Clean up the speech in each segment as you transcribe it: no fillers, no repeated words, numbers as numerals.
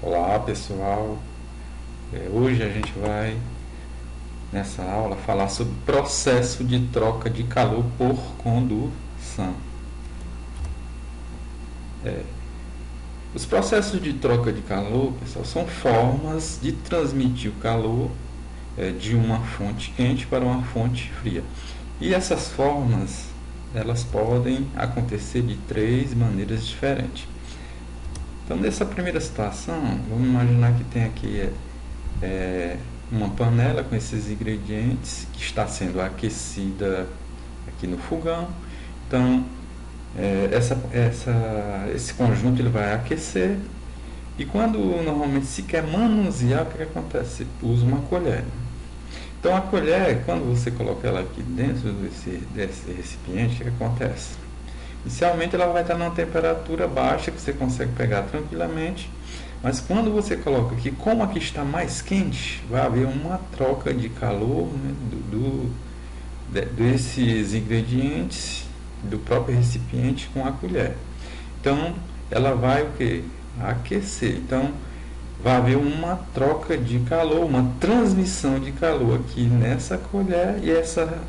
Olá pessoal, hoje a gente vai nessa aula falar sobre processo de troca de calor por condução. Os processos de troca de calor, pessoal, são formas de transmitir o calor de uma fonte quente para uma fonte fria. E essas formas, elas podem acontecer de três maneiras diferentes. Então, nessa primeira situação, vamos imaginar que tem aqui uma panela com esses ingredientes que está sendo aquecida aqui no fogão. Então, esse conjunto ele vai aquecer, e quando normalmente se quer manusear, o que acontece? Usa uma colher. Então a colher, quando você coloca ela aqui dentro desse recipiente, o que acontece? Inicialmente ela vai estar numa temperatura baixa que você consegue pegar tranquilamente, mas quando você coloca aqui, como aqui está mais quente, vai haver uma troca de calor, né, desses ingredientes do próprio recipiente com a colher. Então ela vai o que? Aquecer. Então vai haver uma troca de calor, uma transmissão de calor aqui nessa colher, e essa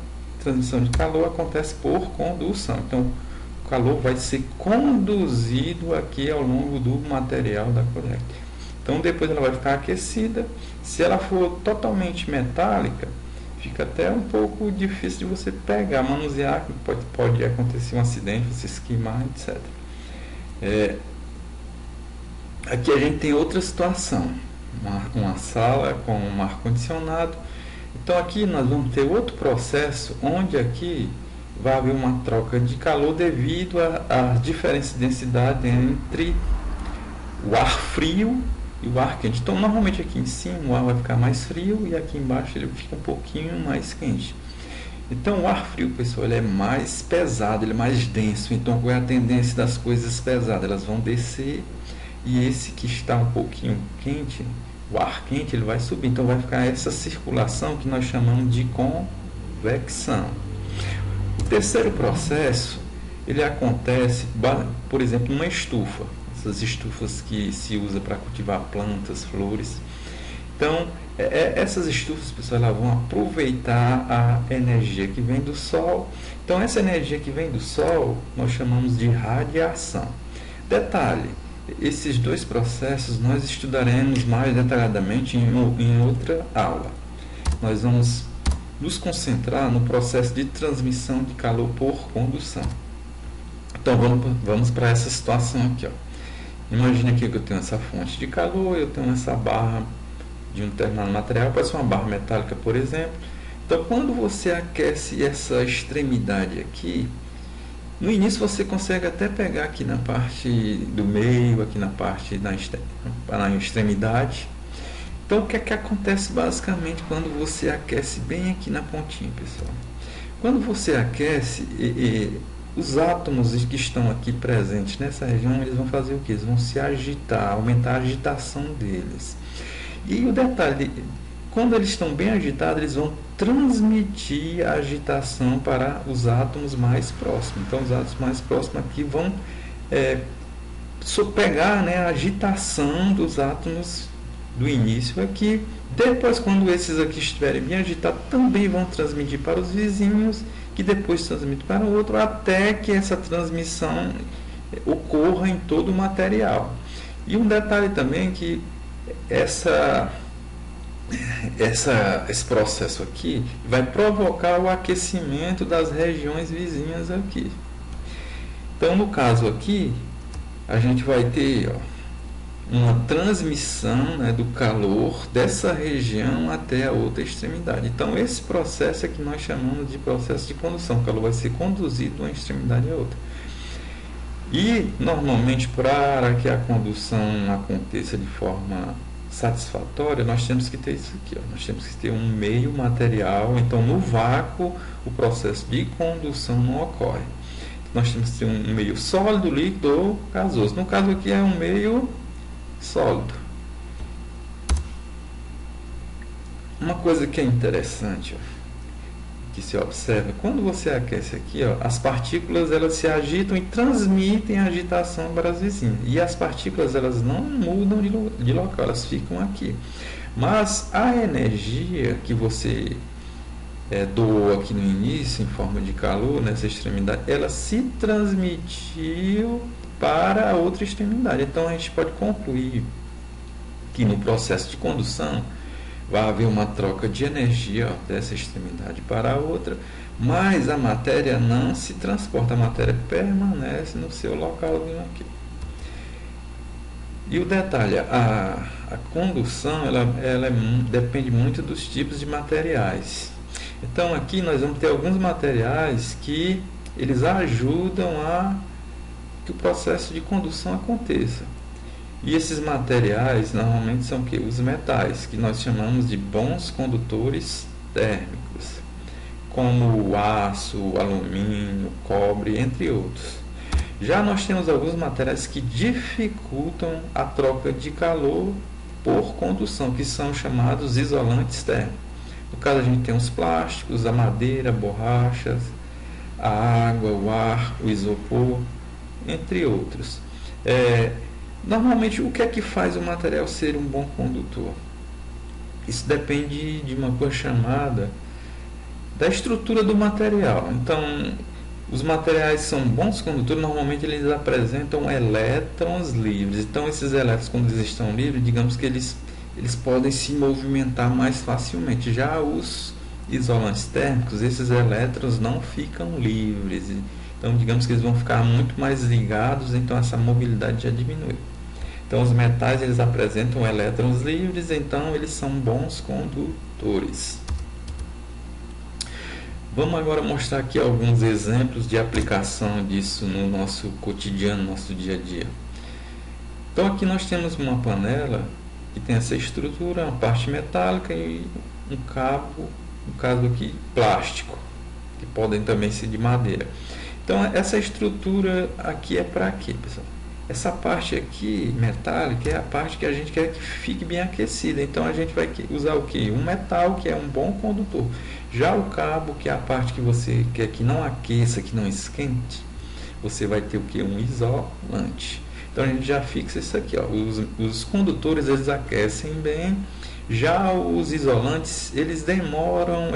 transmissão de calor acontece por condução. Então o calor vai ser conduzido aqui ao longo do material da colher. Então depois ela vai ficar aquecida. Se ela for totalmente metálica, fica até um pouco difícil de você pegar, manusear, pode acontecer um acidente, você se queimar, etc. Aqui a gente tem outra situação, uma sala com um ar-condicionado. Então aqui nós vamos ter outro processo, onde aqui vai haver uma troca de calor devido à diferença de densidade entre o ar frio e o ar quente. Então normalmente aqui em cima o ar vai ficar mais frio, e aqui embaixo ele fica um pouquinho mais quente. Então o ar frio, pessoal, ele é mais pesado, ele é mais denso. Então qual é a tendência das coisas pesadas? Elas vão descer, e esse que está um pouquinho quente, o ar quente, ele vai subir. Então vai ficar essa circulação que nós chamamos de convecção. O terceiro processo, ele acontece, por exemplo, numa estufa. Essas estufas que se usa para cultivar plantas, flores. Então, essas estufas, pessoal, elas vão aproveitar a energia que vem do Sol. Então, essa energia que vem do Sol, nós chamamos de radiação. Detalhe, esses dois processos nós estudaremos mais detalhadamente em outra aula. Nós vamos nos concentrar no processo de transmissão de calor por condução. Então, vamos para essa situação aqui, ó. Imagina aqui que eu tenho essa fonte de calor, eu tenho essa barra de um determinado material, pode ser uma barra metálica, por exemplo. Então, quando você aquece essa extremidade aqui, no início você consegue até pegar aqui na parte do meio, aqui na parte na extremidade. Então, o que é que acontece basicamente quando você aquece bem aqui na pontinha, pessoal? Quando você aquece, os átomos que estão aqui presentes nessa região, eles vão fazer o que? Eles vão se agitar, aumentar a agitação deles. E o detalhe, quando eles estão bem agitados, eles vão transmitir a agitação para os átomos mais próximos. Então, os átomos mais próximos aqui vão pegar, né, a agitação dos átomos do início aqui. Depois, quando esses aqui estiverem bem agitados, também vão transmitir para os vizinhos, que depois transmite para o outro, até que essa transmissão ocorra em todo o material. E um detalhe também que esse processo aqui vai provocar o aquecimento das regiões vizinhas aqui. Então, no caso aqui, a gente vai ter, uma transmissão, né, do calor dessa região até a outra extremidade. Então, esse processo é que nós chamamos de processo de condução. O calor vai ser conduzido de uma extremidade a outra. E, normalmente, para que a condução aconteça de forma satisfatória, nós temos que ter isso aqui. Nós temos que ter um meio material. Então, no vácuo, o processo de condução não ocorre. Nós temos que ter um meio sólido, líquido ou gasoso. No caso aqui é um meio sólido. Uma coisa que é interessante, que se observa, quando você aquece aqui, ó, as partículas elas se agitam e transmitem a agitação para as vizinhas. E as partículas elas não mudam de local, elas ficam aqui. Mas a energia que você doou aqui no início, em forma de calor, nessa extremidade, ela se transmitiu para a outra extremidade. Então a gente pode concluir que no processo de condução vai haver uma troca de energia, ó, dessa extremidade para a outra, mas a matéria não se transporta, a matéria permanece no seu localzinho aqui. E o detalhe, a condução ela depende muito dos tipos de materiais. Então aqui nós vamos ter alguns materiais que eles ajudam a que o processo de condução aconteça. E esses materiais normalmente são que os metais, que nós chamamos de bons condutores térmicos, como o aço, o alumínio, o cobre, entre outros. Já nós temos alguns materiais que dificultam a troca de calor por condução, que são chamados isolantes térmicos. No caso, a gente tem os plásticos, a madeira, borrachas, a água, o ar, o isopor, entre outros. Normalmente, o que é que faz o material ser um bom condutor? Isso depende de uma coisa chamada da estrutura do material. Então, os materiais são bons condutores, normalmente eles apresentam elétrons livres. Então, esses elétrons, quando eles estão livres, digamos que eles podem se movimentar mais facilmente. Já os isolantes térmicos, esses elétrons não ficam livres. Então, digamos que eles vão ficar muito mais ligados, então essa mobilidade já diminui. Então, os metais eles apresentam elétrons livres, então eles são bons condutores. Vamos agora mostrar aqui alguns exemplos de aplicação disso no nosso cotidiano, no nosso dia a dia. Então, aqui nós temos uma panela que tem essa estrutura, uma parte metálica e um cabo, no caso aqui, plástico, que podem também ser de madeira. Então, essa estrutura aqui é para quê, pessoal? Essa parte aqui, metálica, é a parte que a gente quer que fique bem aquecida. Então, a gente vai usar o quê? Um metal, que é um bom condutor. Já o cabo, que é a parte que você quer que não aqueça, que não esquente, você vai ter o quê? Um isolante. Então, a gente já fixa isso aqui, ó. Os condutores, eles aquecem bem. Já os isolantes, eles demoram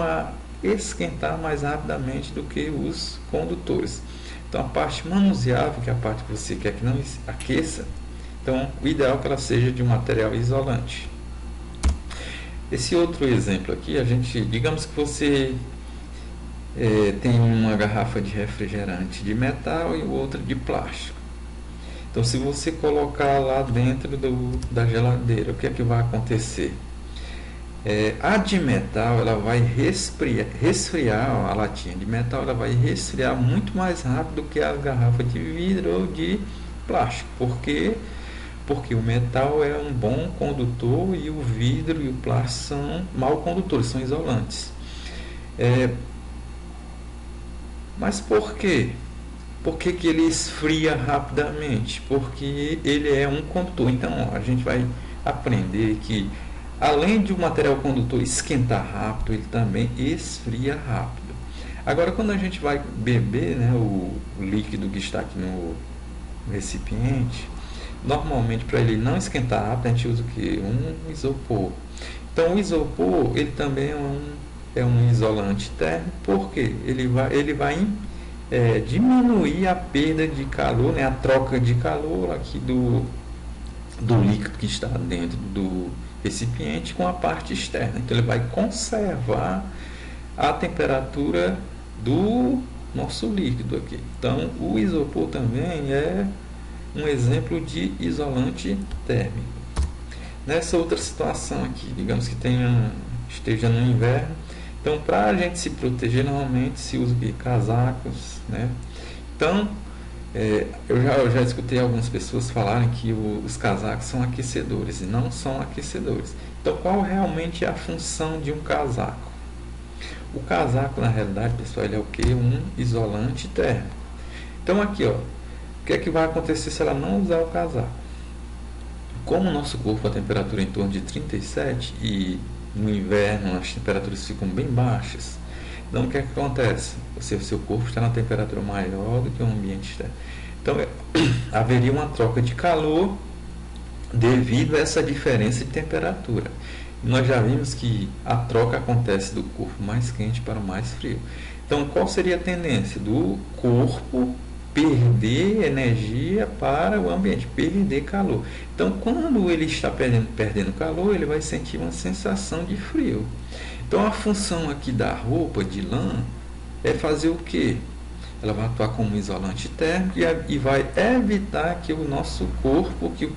a esquentar mais rapidamente do que os condutores. Então, a parte manuseável, que é a parte que você quer que não aqueça, então o ideal é que ela seja de um material isolante. Esse outro exemplo aqui, digamos que você tem uma garrafa de refrigerante de metal e outra de plástico. Então, se você colocar lá dentro da geladeira, o que é que vai acontecer? A de metal ela vai resfriar, a latinha de metal ela vai resfriar muito mais rápido que a garrafa de vidro ou de plástico. Por quê? Porque o metal é um bom condutor e o vidro e o plástico são mau condutores, são isolantes. Mas por quê? Por que ele esfria rapidamente? Porque ele é um condutor. Então, a gente vai aprender que além de o material condutor esquentar rápido, ele também esfria rápido. Agora, quando a gente vai beber, né, o líquido que está aqui no recipiente, normalmente para ele não esquentar rápido, a gente usa o quê? Um isopor. Então, o isopor ele também é um isolante térmico, porque ele vai diminuir a perda de calor, né, a troca de calor aqui do líquido que está dentro do recipiente com a parte externa. Então, ele vai conservar a temperatura do nosso líquido aqui. Então, o isopor também é um exemplo de isolante térmico. Nessa outra situação aqui, digamos que esteja no inverno, então, para a gente se proteger, normalmente se usa casacos, né? Então, eu já escutei algumas pessoas falarem que os casacos são aquecedores e não são aquecedores. Então, qual realmente é a função de um casaco? O casaco, na realidade, pessoal, ele é o que? Um isolante térmico. Então, aqui, ó, o que é que vai acontecer se ela não usar o casaco? Como o nosso corpo a temperatura é em torno de 37 e no inverno as temperaturas ficam bem baixas. Então, o que é que acontece? O seu corpo está na temperatura maior do que o ambiente externo. Então, haveria uma troca de calor devido a essa diferença de temperatura. Nós já vimos que a troca acontece do corpo mais quente para o mais frio. Então, qual seria a tendência? Do corpo perder energia para o ambiente, perder calor. Então, quando ele está perdendo calor, ele vai sentir uma sensação de frio. Então, a função aqui da roupa de lã é fazer o quê? Ela vai atuar como isolante térmico e vai evitar que o nosso corpo, que o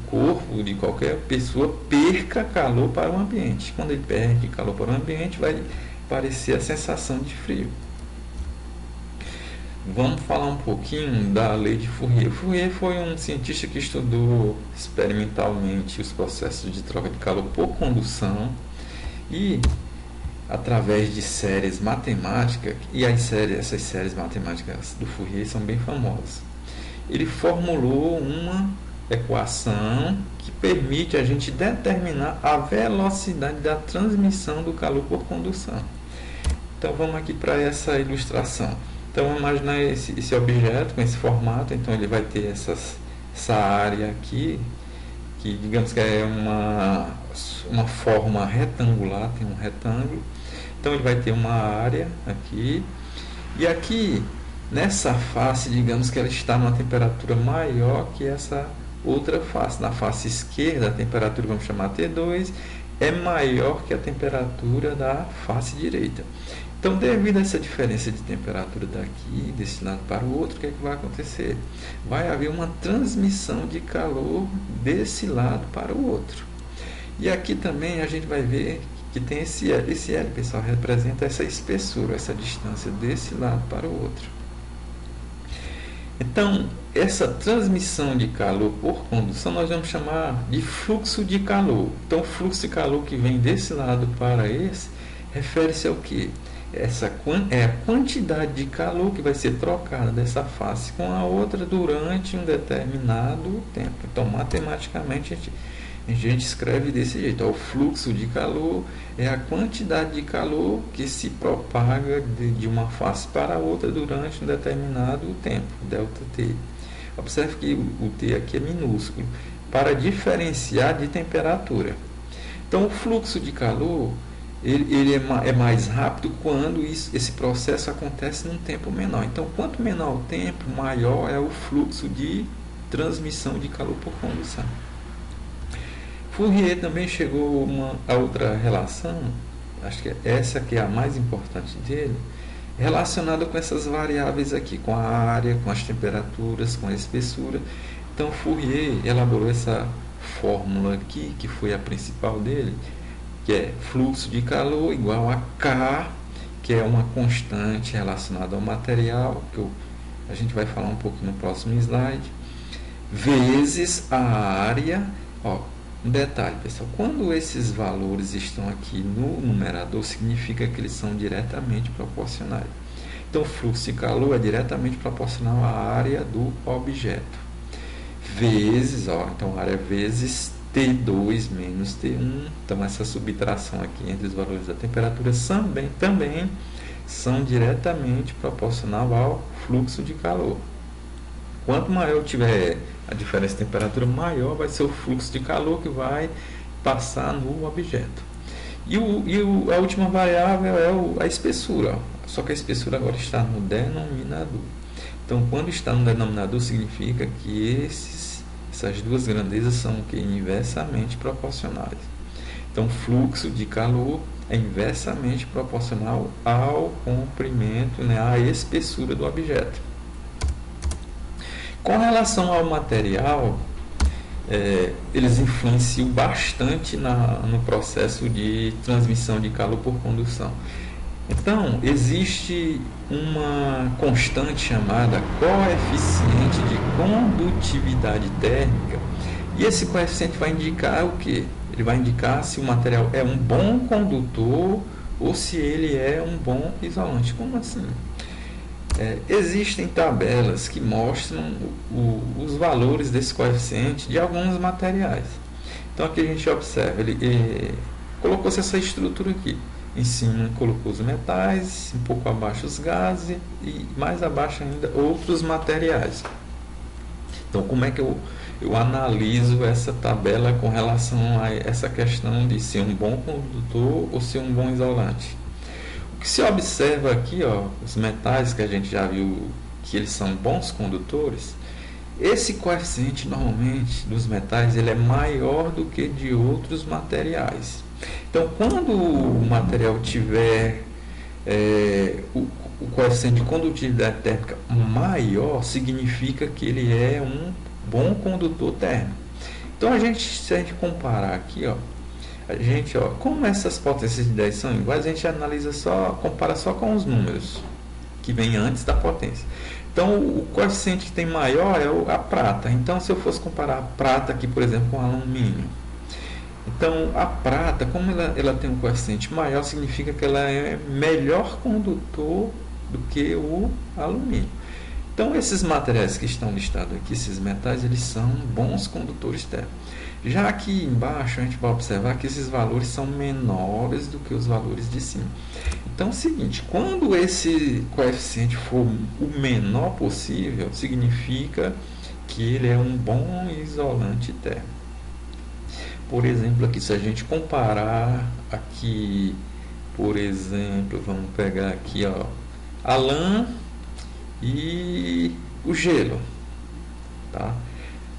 corpo de qualquer pessoa perca calor para o ambiente. Quando ele perde calor para o ambiente, vai aparecer a sensação de frio. Vamos falar um pouquinho da lei de Fourier. Fourier foi um cientista que estudou experimentalmente os processos de troca de calor por condução e através de séries matemáticas, e essas séries matemáticas do Fourier são bem famosas. Ele formulou uma equação que permite a gente determinar a velocidade da transmissão do calor por condução. Então vamos aqui para essa ilustração. Então vamos imaginar esse objeto com esse formato. Então ele vai ter essa área aqui, que digamos que é uma forma retangular, tem um retângulo. Então ele vai ter uma área aqui, e aqui nessa face, digamos que ela está numa temperatura maior que essa outra face. Na face esquerda, a temperatura, vamos chamar T2, é maior que a temperatura da face direita. Então, devido a essa diferença de temperatura daqui, desse lado para o outro, o que é que vai acontecer? Vai haver uma transmissão de calor desse lado para o outro. E aqui também a gente vai ver que tem esse L. Esse L, pessoal, representa essa espessura, essa distância desse lado para o outro. Então, essa transmissão de calor por condução nós vamos chamar de fluxo de calor. Então, o fluxo de calor que vem desse lado para esse refere-se ao quê? Essa é a quantidade de calor que vai ser trocada dessa face com a outra durante um determinado tempo. Então, matematicamente, a gente escreve desse jeito. O fluxo de calor é a quantidade de calor que se propaga de uma face para a outra durante um determinado tempo, ΔT. Observe que o T aqui é minúsculo, para diferenciar de temperatura. Então, o fluxo de calor ele é mais rápido quando esse processo acontece num tempo menor. Então, quanto menor o tempo, maior é o fluxo de transmissão de calor por condução. Fourier também chegou a outra relação, acho que essa que é a mais importante dele, relacionada com essas variáveis aqui, com a área, com as temperaturas, com a espessura. Então, Fourier elaborou essa fórmula aqui, que foi a principal dele, que é fluxo de calor igual a K, que é uma constante relacionada ao material, que a gente vai falar um pouco no próximo slide, vezes a área. Um detalhe, pessoal, quando esses valores estão aqui no numerador, significa que eles são diretamente proporcionais. Então, o fluxo de calor é diretamente proporcional à área do objeto. Vezes, então a área vezes T2 menos T1. Então, essa subtração aqui entre os valores da temperatura também são diretamente proporcional ao fluxo de calor. Quanto maior tiver a diferença de temperatura, maior vai ser o fluxo de calor que vai passar no objeto. E a última variável é a espessura. Só que a espessura agora está no denominador. Então, quando está no denominador, significa que essas duas grandezas são inversamente proporcionais. Então, o fluxo de calor é inversamente proporcional ao comprimento, à espessura do objeto. Com relação ao material, eles influenciam bastante no processo de transmissão de calor por condução. Então, existe uma constante chamada coeficiente de condutividade térmica, e esse coeficiente vai indicar o quê? Ele vai indicar se o material é um bom condutor ou se ele é um bom isolante. Como assim? Existem tabelas que mostram os valores desse coeficiente de alguns materiais. Então, aqui a gente observa, colocou-se essa estrutura aqui. Em cima colocou os metais, um pouco abaixo os gases e mais abaixo ainda outros materiais. Então, como é que eu analiso essa tabela com relação a essa questão de ser um bom condutor ou ser um bom isolante? O que se observa aqui, ó, os metais que a gente já viu que eles são bons condutores, esse coeficiente normalmente dos metais ele é maior do que de outros materiais. Então, quando o material tiver o coeficiente de condutividade térmica maior, significa que ele é um bom condutor térmico. Então, se a gente comparar aqui, ó, como essas potências de 10 são iguais, a gente compara só com os números que vem antes da potência. Então, o coeficiente que tem maior é a prata. Então, se eu fosse comparar a prata aqui, por exemplo, com o alumínio. Então, a prata, como ela tem um coeficiente maior, significa que ela é melhor condutor do que o alumínio. Então, esses materiais que estão listados aqui, esses metais, eles são bons condutores térmicos. Já aqui embaixo, a gente vai observar que esses valores são menores do que os valores de cima. Então, é o seguinte, quando esse coeficiente for o menor possível, significa que ele é um bom isolante térmico. Por exemplo, aqui, se a gente comparar aqui, por exemplo, vamos pegar aqui, ó, a lã e o gelo, tá?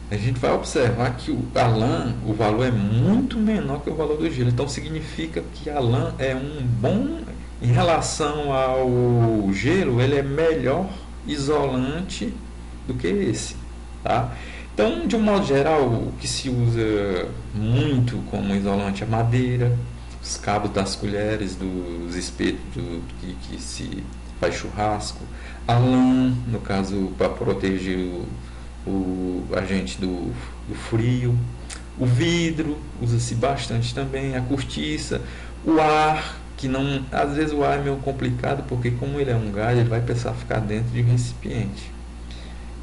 A gente vai observar que a lã, o valor é muito menor que o valor do gelo. Então, significa que a lã é um bom, em relação ao gelo, ele é melhor isolante do que esse, tá? Então, de um modo geral, o que se usa muito como isolante é madeira, os cabos das colheres, dos espetos que se faz churrasco, a lã, no caso, para proteger o agente do frio, o vidro, usa-se bastante também, a cortiça, o ar, que não, às vezes o ar é meio complicado, porque como ele é um gás, ele vai precisar ficar dentro de um recipiente,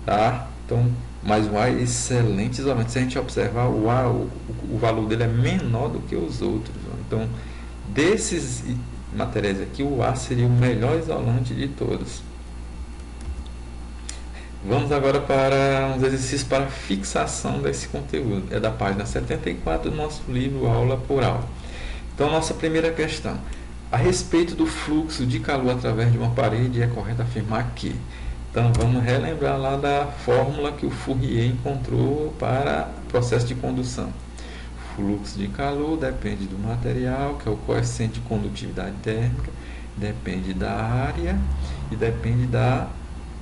tá? Então, mas o ar é excelente isolante. Se a gente observar, o ar, o valor dele é menor do que os outros. Então, desses materiais aqui, o ar seria o melhor isolante de todos. Vamos agora para uns exercícios para fixação desse conteúdo. É da página 74 do nosso livro Aula por Aula. Então, nossa primeira questão. A respeito do fluxo de calor através de uma parede, é correto afirmar que... Então, vamos relembrar lá da fórmula que o Fourier encontrou para o processo de condução. O fluxo de calor depende do material, que é o coeficiente de condutividade térmica, depende da área e depende da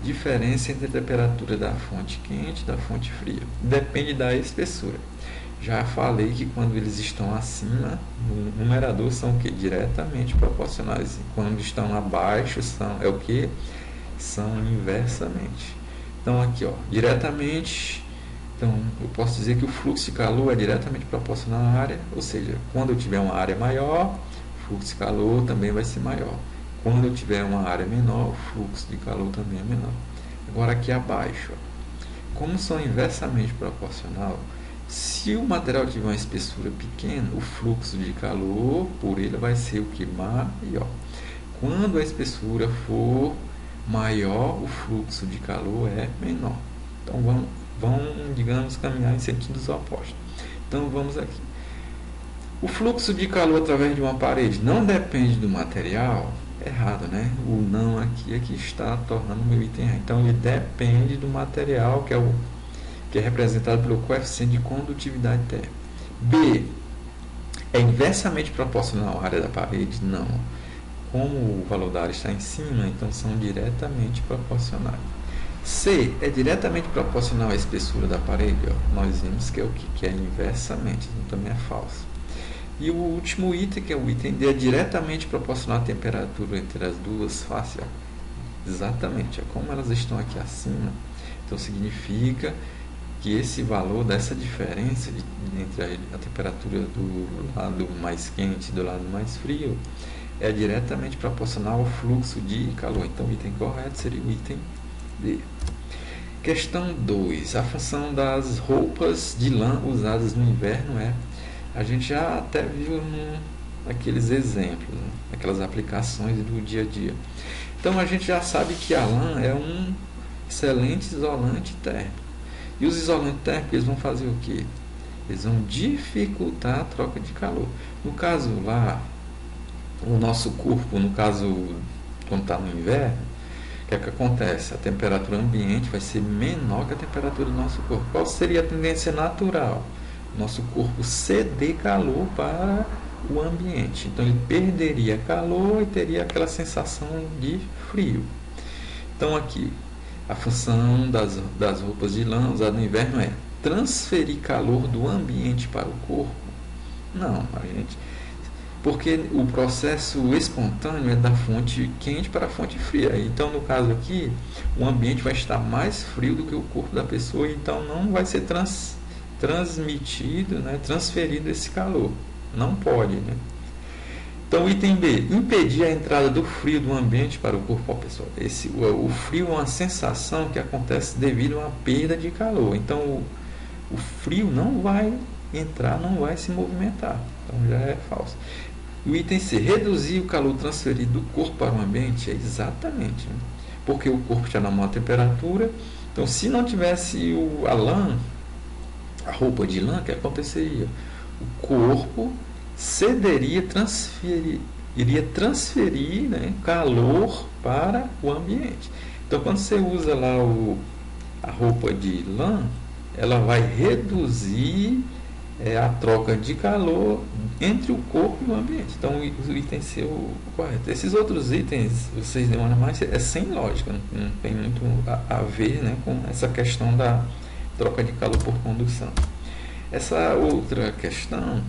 diferença entre a temperatura da fonte quente e da fonte fria. Depende da espessura. Já falei que quando eles estão acima, no numerador são o que? Diretamente proporcionais. E quando estão abaixo, é o que? São inversamente. Então aqui, ó, diretamente, então eu posso dizer que o fluxo de calor é diretamente proporcional à área, ou seja, quando eu tiver uma área maior, o fluxo de calor também vai ser maior. Quando eu tiver uma área menor, o fluxo de calor também é menor. Agora aqui abaixo, ó, como são inversamente proporcional, se o material tiver uma espessura pequena, o fluxo de calor por ele vai ser o que? Maior. Quando a espessura for maior, o fluxo de calor é menor. Então vão, digamos, caminhar em sentidos opostos. Então vamos aqui. O fluxo de calor através de uma parede não depende do material. Errado, né? O não aqui é que está tornando o meu item errado. Então ele depende do material, que é representado pelo coeficiente de condutividade térmica. B. É inversamente proporcional à área da parede? Não. Como o valor da área está em cima, então são diretamente proporcionais. C. É diretamente proporcional à espessura da parede? Ó, nós vimos que é o que é inversamente, então também é falso. E o último item, que é o item D, é diretamente proporcional à temperatura entre as duas faces. Ó. Exatamente, ó, como elas estão aqui acima, então significa que esse valor dessa diferença entre a temperatura do lado mais quente e do lado mais frio é diretamente proporcional ao fluxo de calor. Então, o item correto seria o item D. Questão 2. A função das roupas de lã usadas no inverno é... A gente já até viu aqueles exemplos, né? Aquelas aplicações do dia a dia. Então a gente já sabe que a lã é um excelente isolante térmico. E os isolantes térmicos eles vão fazer o quê? Eles vão dificultar a troca de calor. No caso lá, o nosso corpo, no caso quando está no inverno, o que é que acontece? A temperatura ambiente vai ser menor que a temperatura do nosso corpo. Qual seria a tendência natural? Nosso corpo ceder calor para o ambiente. Então ele perderia calor e teria aquela sensação de frio. Então aqui, a função das roupas de lã usadas no inverno é transferir calor do ambiente para o corpo? Não, porque o processo espontâneo é da fonte quente para a fonte fria. Então, no caso aqui, o ambiente vai estar mais frio do que o corpo da pessoa, então não vai ser transmitido, né, transferido esse calor. Não pode, né? Então, item B, impedir a entrada do frio do ambiente para o corpo. Pessoal, o frio é uma sensação que acontece devido a uma perda de calor. Então, o frio não vai entrar, não vai se movimentar. Então, já é falso. O item C, reduzir o calor transferido do corpo para o ambiente, é exatamente, né? Porque o corpo está na maior temperatura. Então, se não tivesse a lã, a roupa de lã, o que aconteceria? O corpo iria transferir, né, calor para o ambiente. Então, quando você usa lá a roupa de lã, ela vai reduzir a troca de calor entre o corpo e o ambiente. Então, o item C é o correto. Esses outros itens, vocês demoram mais, é sem lógica, não tem muito a ver, né, com essa questão da troca de calor por condução. Essa outra questão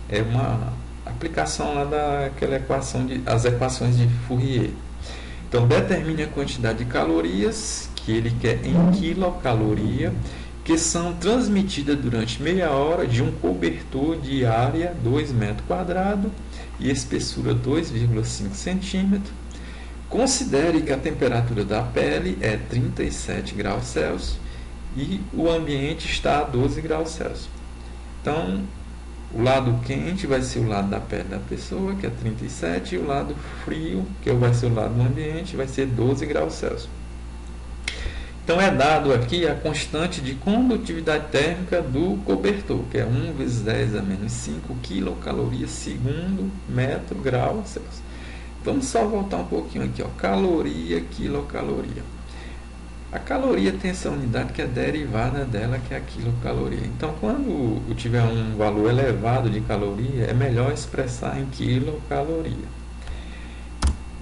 é uma aplicação lá daquela equação as equações de Fourier. Então, determine a quantidade de calorias que ele quer em quilocaloria, que são transmitidas durante meia hora de um cobertor de área 2 metros quadrados e espessura 2,5 centímetros. Considere que a temperatura da pele é 37 graus Celsius e o ambiente está a 12 graus Celsius. Então, o lado quente vai ser o lado da pele da pessoa, que é 37, e o lado frio, que vai ser o lado do ambiente, vai ser 12 graus Celsius. Então, é dado aqui a constante de condutividade térmica do cobertor, que é 1 vezes 10 a menos 5 quilocalorias segundo metro grau Celsius. Vamos só voltar um pouquinho aqui, ó. Caloria, quilocaloria. A caloria tem essa unidade que é derivada dela, que é a quilocaloria. Então, quando tiver um valor elevado de caloria, é melhor expressar em quilocaloria.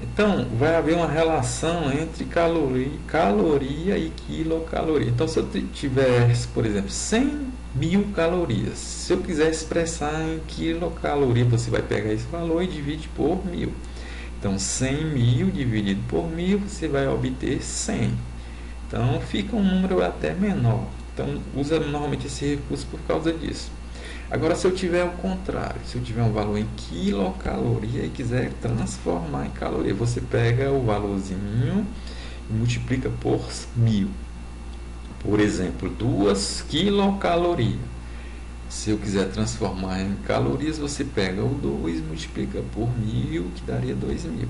Então, vai haver uma relação entre caloria e quilocaloria. Então, se eu tiver, por exemplo, 100.000 calorias, se eu quiser expressar em quilocaloria, você vai pegar esse valor e divide por 1.000. Então, 100.000 dividido por 1.000, você vai obter 100. Então, fica um número até menor. Então, usa normalmente esse recurso por causa disso. Agora, se eu tiver o contrário, se eu tiver um valor em quilocaloria e quiser transformar em caloria, você pega o valorzinho e multiplica por 1.000. Por exemplo, 2 quilocalorias. Se eu quiser transformar em calorias, você pega o 2 e multiplica por 1.000, que daria 2.000.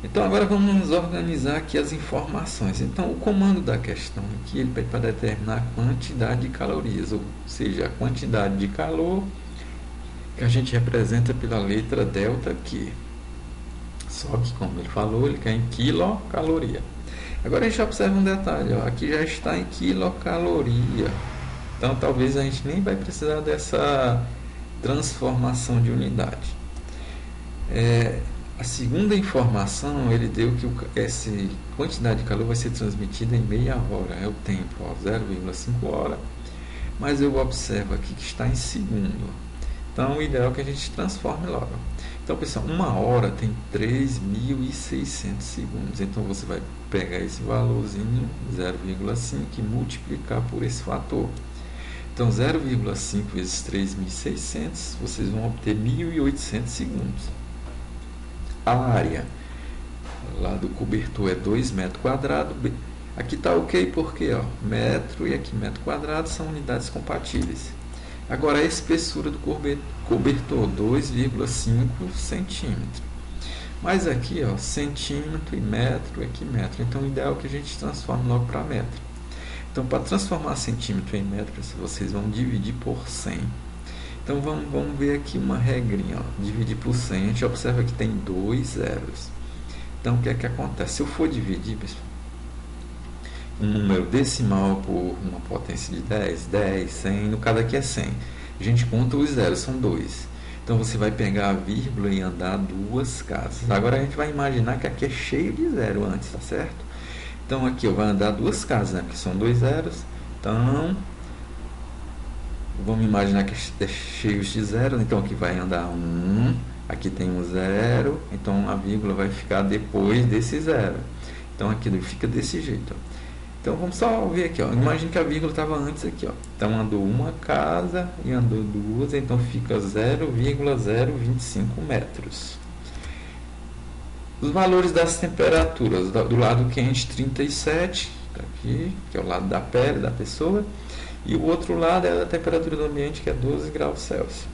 Então, agora vamos organizar aqui as informações. Então, o comando da questão aqui, ele pede para determinar a quantidade de calorias, ou seja, a quantidade de calor que a gente representa pela letra delta aqui. Só que, como ele falou, ele quer em quilocaloria. Agora a gente observa um detalhe, ó, aqui já está em quilocaloria. Então, talvez a gente nem vai precisar dessa transformação de unidade. A segunda informação, ele deu que essa quantidade de calor vai ser transmitida em meia hora, é o tempo, 0,5 hora, mas eu observo aqui que está em segundo. Então, o ideal é que a gente transforme logo. Então, pessoal, uma hora tem 3.600 segundos. Então, você vai pegar esse valorzinho, 0,5, e multiplicar por esse fator. Então, 0,5 vezes 3.600, vocês vão obter 1.800 segundos. A área lá do cobertor é 2 metros quadrados. Aqui está ok porque metro e aqui metro quadrado são unidades compatíveis. Agora a espessura do cobertor, 2,5 centímetros. Mas aqui, ó, centímetro e metro, aqui metro. Então o ideal é que a gente transforme logo para metro. Então, para transformar centímetro em metro, vocês vão dividir por 100. Então, vamos ver aqui uma regrinha. Ó. Dividir por 100, a gente observa que tem 2 zeros. Então, o que é que acontece? Se eu for dividir, pessoal, um número decimal por uma potência de 10, 10, 100, no caso aqui é 100. A gente conta os zeros, são 2. Então, você vai pegar a vírgula e andar 2 casas. Agora, a gente vai imaginar que aqui é cheio de zero antes, tá certo? Então, aqui eu vou andar 2 casas, né? Porque são 2 zeros. Então, vamos imaginar que é cheio de zero. Então, aqui vai andar 1. Aqui tem um 0. Então, a vírgula vai ficar depois desse 0. Então, aqui fica desse jeito. Ó. Então, vamos só ver aqui. Ó. Imagine que a vírgula estava antes aqui. Ó. Então, andou uma casa e andou 2. Então, fica 0,025 metros. Os valores das temperaturas, do lado quente 37, tá aqui, que é o lado da pele da pessoa, e o outro lado é a temperatura do ambiente, que é 12 graus Celsius.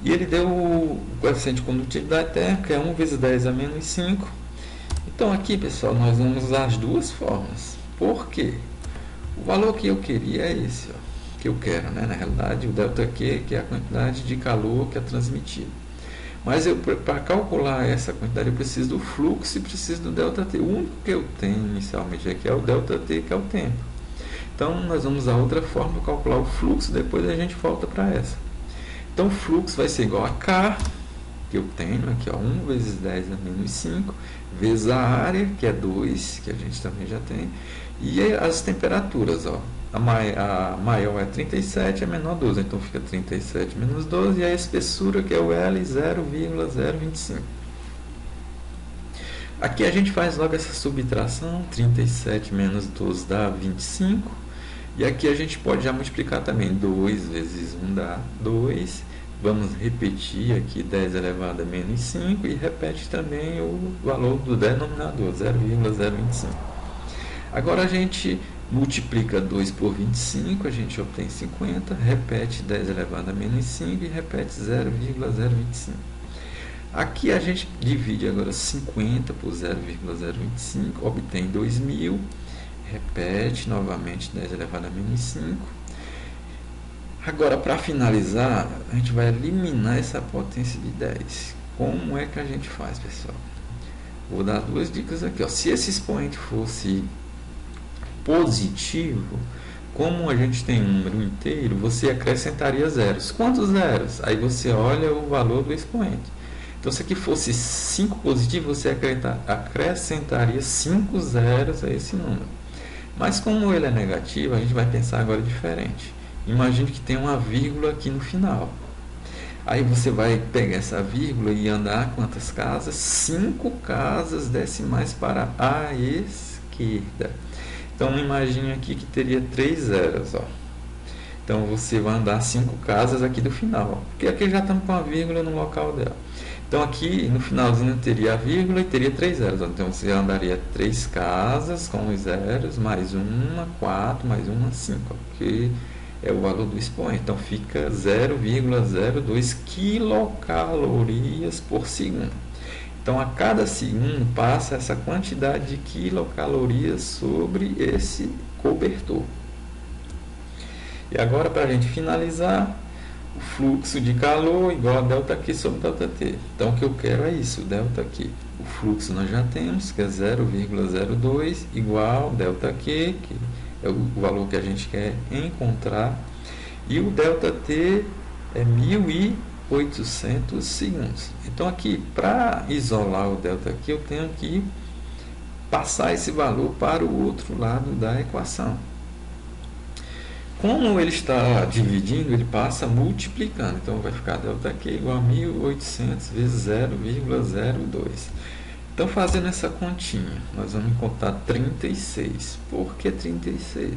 E ele deu o coeficiente de condutividade térmica, que é 1 vezes 10 a menos 5. Então aqui, pessoal, nós vamos usar as duas formas. Por quê? O valor que eu queria é esse, ó, que eu quero, né? Na realidade, o ΔQ, que é a quantidade de calor que é transmitido. Mas para calcular essa quantidade eu preciso do fluxo e preciso do ΔT. O único que eu tenho inicialmente aqui é o ΔT, que é o tempo. Então nós vamos usar outra forma para calcular o fluxo, depois a gente volta para essa. Então o fluxo vai ser igual a K, que eu tenho aqui, ó, 1 vezes 10 a menos 5, vezes a área, que é 2, que a gente também já tem, e as temperaturas, ó. A maior é 37, a menor 12, então fica 37 menos 12, e a espessura, que é o L, 0,025. Aqui a gente faz logo essa subtração, 37 menos 12 dá 25, e aqui a gente pode já multiplicar também, 2 vezes 1 dá 2, vamos repetir aqui 10 elevado a menos 5, e repete também o valor do denominador, 0,025. Agora a gente multiplica 2 por 25, a gente obtém 50, repete 10 elevado a menos 5 e repete 0,025. Aqui a gente divide agora 50 por 0,025, obtém 2000, repete novamente 10 elevado a menos 5. Agora, para finalizar, a gente vai eliminar essa potência de 10. Como é que a gente faz, pessoal? Vou dar duas dicas aqui. Ó. Se esse expoente fosse positivo, como a gente tem um número inteiro, você acrescentaria zeros. Quantos zeros? Aí você olha o valor do expoente. Então, se aqui fosse 5 positivo, você acrescentaria 5 zeros a esse número. Mas como ele é negativo, a gente vai pensar agora diferente. Imagine que tem uma vírgula aqui no final. Aí você vai pegar essa vírgula e andar quantas casas? 5 casas decimais para a esquerda. Então, imagine aqui que teria 3 zeros. Ó. Então, você vai andar 5 casas aqui do final. Ó, porque aqui já estamos com a vírgula no local dela. Então, aqui no finalzinho teria a vírgula e teria 3 zeros. Ó. Então, você andaria 3 casas com os zeros, mais uma, 4, mais uma, 5. Ó, que é o valor do expoente. Então, fica 0,02 quilocalorias por segundo. Então, a cada segundo passa essa quantidade de quilocalorias sobre esse cobertor. E agora, para a gente finalizar, o fluxo de calor igual a ΔQ sobre ΔT. Então, o que eu quero é isso, ΔQ. O fluxo nós já temos, que é 0,02 igual ΔQ, que é o valor que a gente quer encontrar. E o ΔT é 1.800 segundos. Então, aqui, para isolar o ΔQ, eu tenho que passar esse valor para o outro lado da equação. Como ele está dividindo, ele passa multiplicando. Então, vai ficar ΔQ igual a 1.800 vezes 0,02. Então, fazendo essa continha, nós vamos encontrar 36. Por que 36?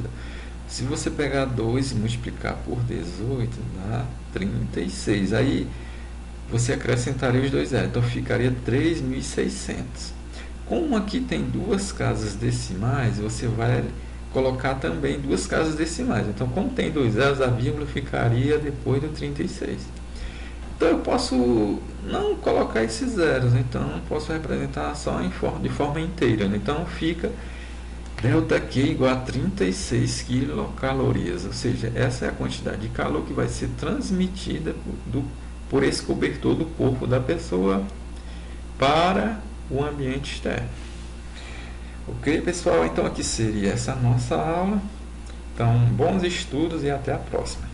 Se você pegar 2 e multiplicar por 18, dá 36. Aí, você acrescentaria os 2 zeros. Então, ficaria 3.600. Como aqui tem duas casas decimais, você vai colocar também duas casas decimais. Então, como tem dois zeros, a vírgula ficaria depois do 36. Então, eu posso não colocar esses zeros, então eu posso representar só de forma inteira. Então, fica ΔQ igual a 36 quilocalorias, ou seja, essa é a quantidade de calor que vai ser transmitida por esse cobertor do corpo da pessoa para o ambiente externo. Ok, pessoal? Então aqui seria essa nossa aula. Então, bons estudos e até a próxima.